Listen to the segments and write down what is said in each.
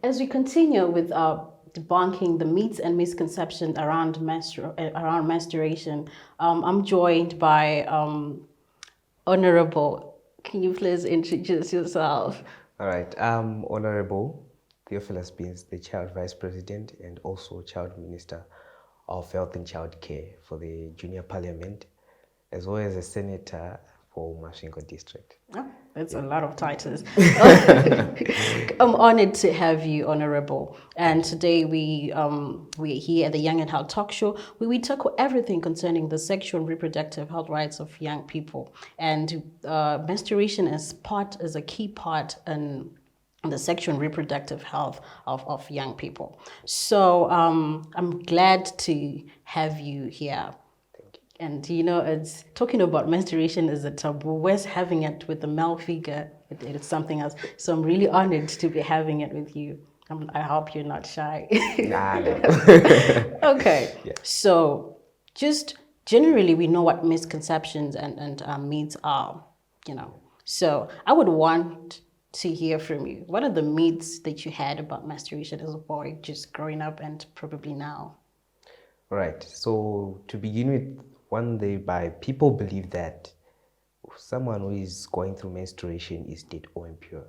As we continue with debunking the myths and misconceptions around menstruation, I'm joined by Honorable. Can you please introduce yourself? All right, I'm Honorable Theophilus Beans, the Child Vice President and also Child Minister of Health and Child Care for the Junior Parliament, as well as a Senator for Masvingo District. Oh, that's a lot of titles. I'm honored to have you, Honorable. And today we're here at the Young and Health Talk Show, where we tackle everything concerning the sexual and reproductive health rights of young people. And menstruation is a key part in the sexual and reproductive health of young people. So I'm glad to have you here. And it's talking about menstruation is a taboo. Where's having it with the male figure? It is something else. So I'm really honored to be having it with you. I hope you're not shy. Nah, no. Okay. Yeah. So just generally, we know what misconceptions and myths are. So I would want to hear from you. What are the myths that you had about menstruation as a boy, just growing up and probably now? Right, so to begin with, people believe that someone who is going through menstruation is dead or impure.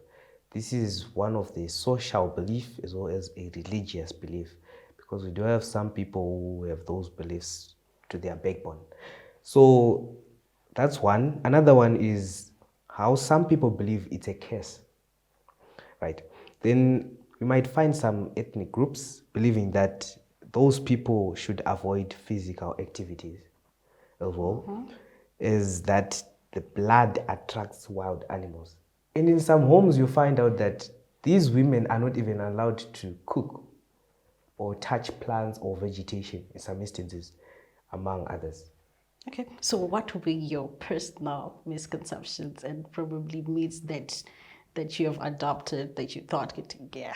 This is one of the social belief as well as a religious belief, because we do have some people who have those beliefs to their backbone. So that's one. Another one is how some people believe it's a curse, right? Then we might find some ethnic groups believing that those people should avoid physical activities as well, is that the blood attracts wild animals. And in some homes, you find out that these women are not even allowed to cook or touch plants or vegetation in some instances, among others. Okay, so what would be your personal misconceptions and probably myths that you have adopted that you thought yeah?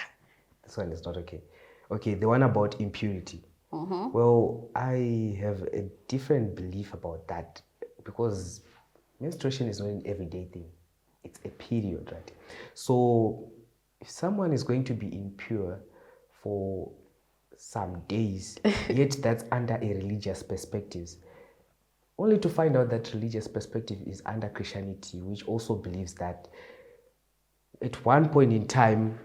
This one is not okay. Okay, the one about impurity. Well, I have a different belief about that, because menstruation is not an everyday thing. It's a period, right? So if someone is going to be impure for some days, yet that's under a religious perspective, only to find out that religious perspective is under Christianity, which also believes that at one point in time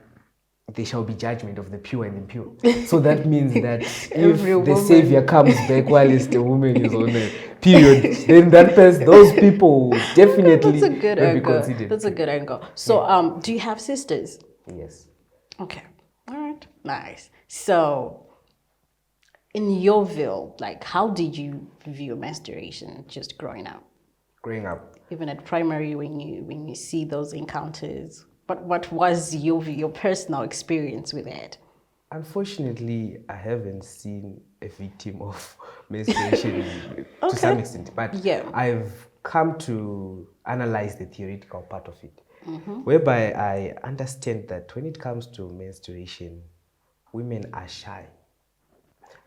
there shall be judgment of the pure and impure. So that means that if the Savior comes back while the woman is on a period, then those people will definitely That's a good not be angle. considered. That's a good angle. So, do you have sisters? Yes. Okay. All right. Nice. So, in your view, like, how did you view menstruation just growing up? Growing up, Even at primary, when you see those encounters, but what was your personal experience with it? unfortunately, I haven't seen a victim of menstruation to some Okay. extent, but Yeah. I've come to analyze the theoretical part of it, whereby I understand that when it comes to menstruation, women are shy,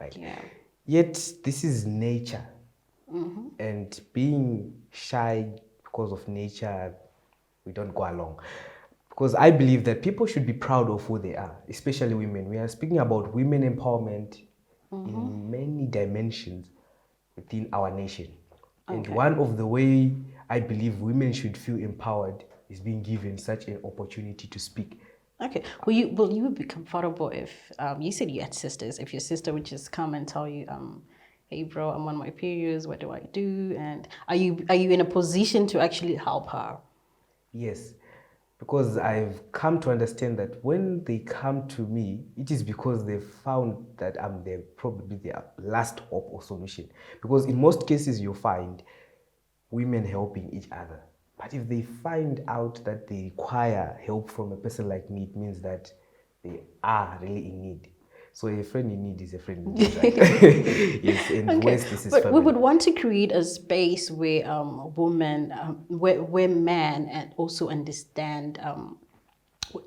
right? Yeah. Yet this is nature, and being shy because of nature, we don't go along. Because I believe that people should be proud of who they are, especially women. We are speaking about women empowerment in many dimensions within our nation. And Okay. one of the way I believe women should feel empowered is being given such an opportunity to speak. Okay. Will you be comfortable if you said you had sisters? If your sister would just come and tell you, hey bro, I'm on my periods, what do I do? And are you in a position to actually help her? Yes, because I've come to understand that when they come to me, it is because they found that I'm probably their last hope or solution. Because in most cases, you find women helping each other. But if they find out that they require help from a person like me, it means that they are really in need. So a friend in need is a friend in need, right? Yes, and Okay, worse, this is but we family. would want to create a space where women, where men and also understand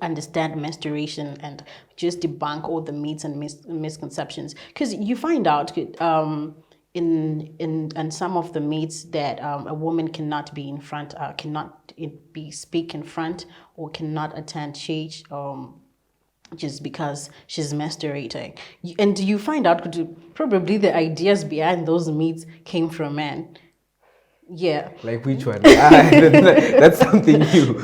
menstruation and just debunk all the myths and misconceptions. Because you find out in some of the myths that a woman cannot be in front, cannot be speak in front, or cannot attend church. just because she's menstruating. And you find out probably the ideas behind those myths came from men. Yeah. Like which one? That's something new.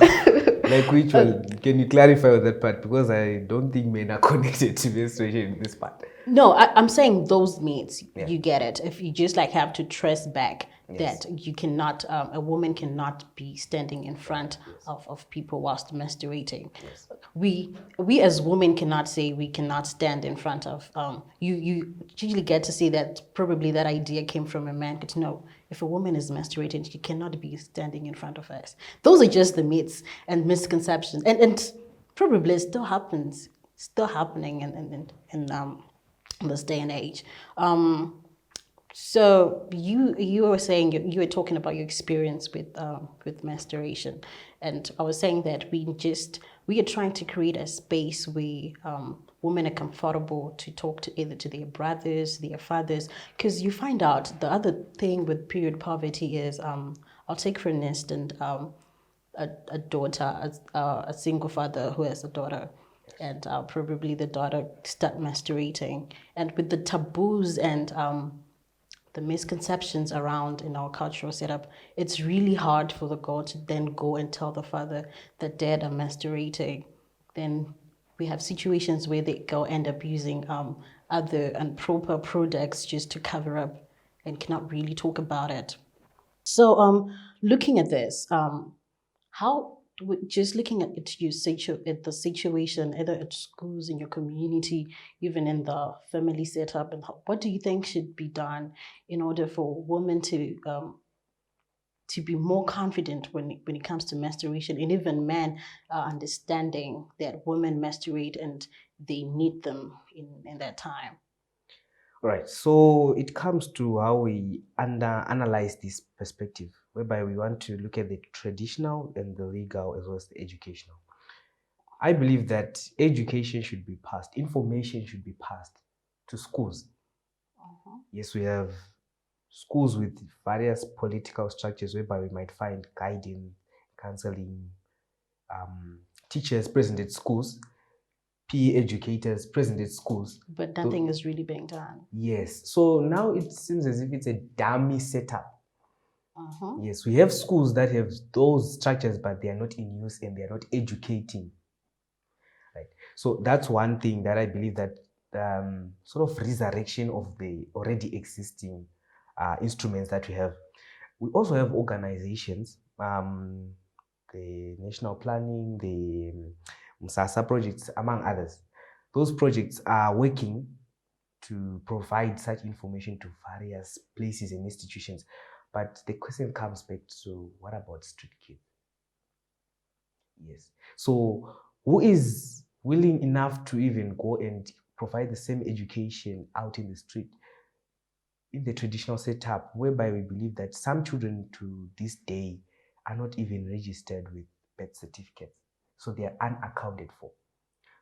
Like which one? Can you clarify on that part? Because I don't think men are connected to menstruation in this part. No, I'm saying those myths, Yeah. you get it. If you just like have to trace back Yes. that you cannot, a woman cannot be standing in front of people whilst menstruating. Yes. We as women cannot say we cannot stand in front of, you usually get to see that probably that idea came from a man. Because no, if a woman is menstruating, she cannot be standing in front of us. Those are just the myths and misconceptions. And probably it still happens, still happening in this day and age. So you were saying you were talking about your experience with menstruation, and I was saying that we are trying to create a space where women are comfortable to talk to either to their brothers, their fathers, because you find out the other thing with period poverty is I'll take for an instant a daughter, a single father who has a daughter, and probably the daughter start menstruating, and with the taboos and the misconceptions around in our cultural setup, it's really hard for the girl to then go and tell the father that dad are menstruating. Then we have situations where the girl end up using other improper products just to cover up and cannot really talk about it. So looking at this, how just looking at at the situation, either at schools, in your community, even in the family setup, and what do you think should be done in order for women to be more confident when it comes to menstruation, and even men understanding that women menstruate and they need them in that time? Right. So it comes to how we analyze this perspective, whereby we want to look at the traditional and the legal as well as the educational. I believe that education should be passed, information should be passed to schools. Yes, we have schools with various political structures whereby we might find guiding, counseling, teachers present at schools, PE educators present at schools. But nothing is really being done. Yes. So now it seems as if it's a dummy setup. Yes, we have schools that have those structures, but they are not in use and they are not educating. Right. So that's one thing that I believe that sort of resurrection of the already existing instruments that we have. We also have organizations, the national planning, the MSASA projects, among others. Those projects are working to provide such information to various places and institutions. But the question comes back to, what about street kids? Yes. So who is willing enough to even go and provide the same education out in the street? In the traditional setup, whereby we believe that some children to this day are not even registered with birth certificates. So they are unaccounted for.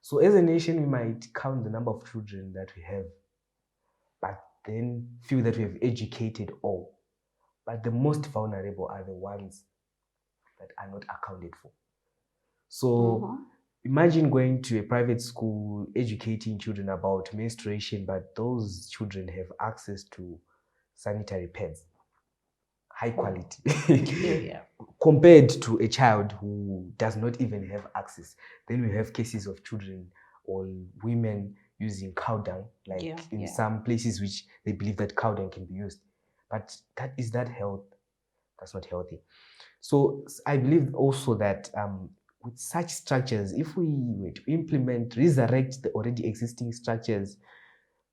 So as a nation, we might count the number of children that we have, but then feel that we have educated all. But the most vulnerable are the ones that are not accounted for. So imagine going to a private school, educating children about menstruation, but those children have access to sanitary pads, high quality, Yeah. compared to a child who does not even have access. Then we have cases of children or women using cow dung, like in some places which they believe that cow dung can be used. But is that health? That's not healthy. So I believe also that with such structures, if we were to implement, resurrect the already existing structures,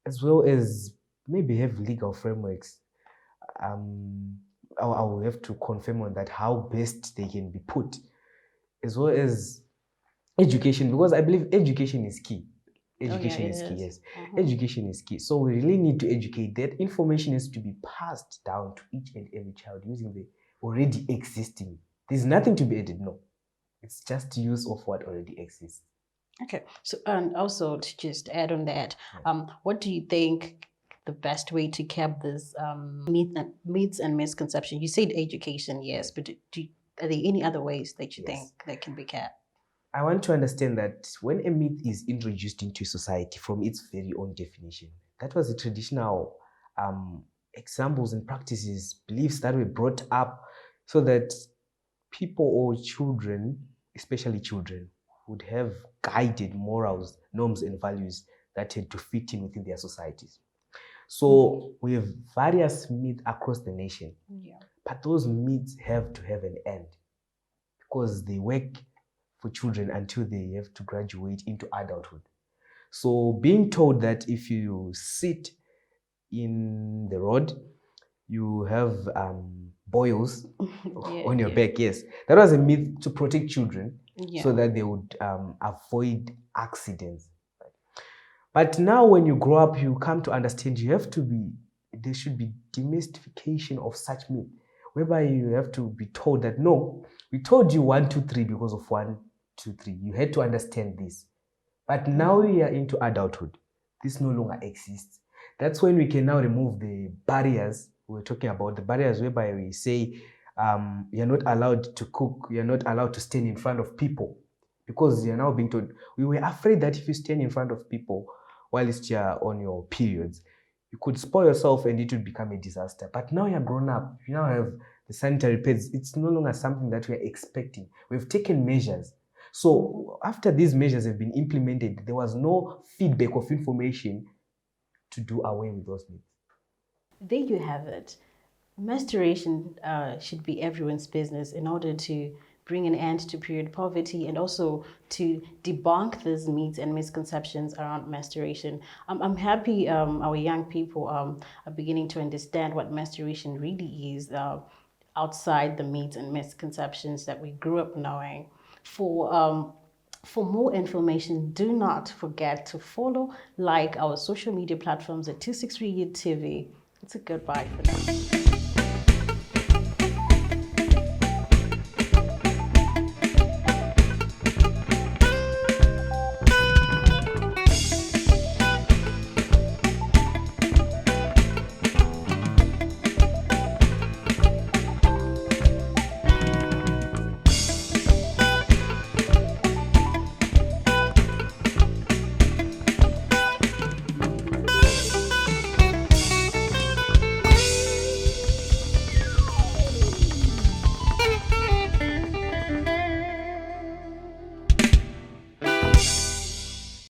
as well as maybe have legal frameworks, I will have to confirm on that how best they can be put, as well as education, because I believe education is key. Education is key, yes. Education is key. So we really need to educate. That information is to be passed down to each and every child using the already existing. There's nothing to be added, no. It's just use of what already exists. Okay. So, and also to just add on that, what do you think the best way to cap this myths and misconceptions? You said education, yes, but are there any other ways that you think that can be capped? I want to understand that when a myth is introduced into society from its very own definition, that was the traditional examples and practices, beliefs that were brought up so that people or children, especially children, would have guided morals, norms, and values that had to fit in within their societies. So we have various myths across the nation, but those myths have to have an end because they work for children until they have to graduate into adulthood. So being told that if you sit in the road, you have boils on your back. Yes, that was a myth to protect children so that they would avoid accidents. But now when you grow up, you come to understand there should be demystification of such myth, whereby you have to be told that, no, we told you 1, 2, 3 because of 1, 2, 3. You had to understand this. But now we are into adulthood. This no longer exists. That's when we can now remove the barriers. We're talking about the barriers whereby we say you're not allowed to cook, you're not allowed to stand in front of people because you're now being told. We were afraid that if you stand in front of people whilst you're on your periods, you could spoil yourself and it would become a disaster. But now you're grown up, you now have the sanitary pads. It's no longer something that we're expecting. We've taken measures. So after these measures have been implemented, there was no feedback of information to do away with those myths. There you have it. Menstruation should be everyone's business in order to bring an end to period poverty and also to debunk these myths and misconceptions around menstruation. I'm happy our young people are beginning to understand what menstruation really is outside the myths and misconceptions that we grew up knowing. For more information, do not forget to follow, like our social media platforms at 263 TV. It's a goodbye for now.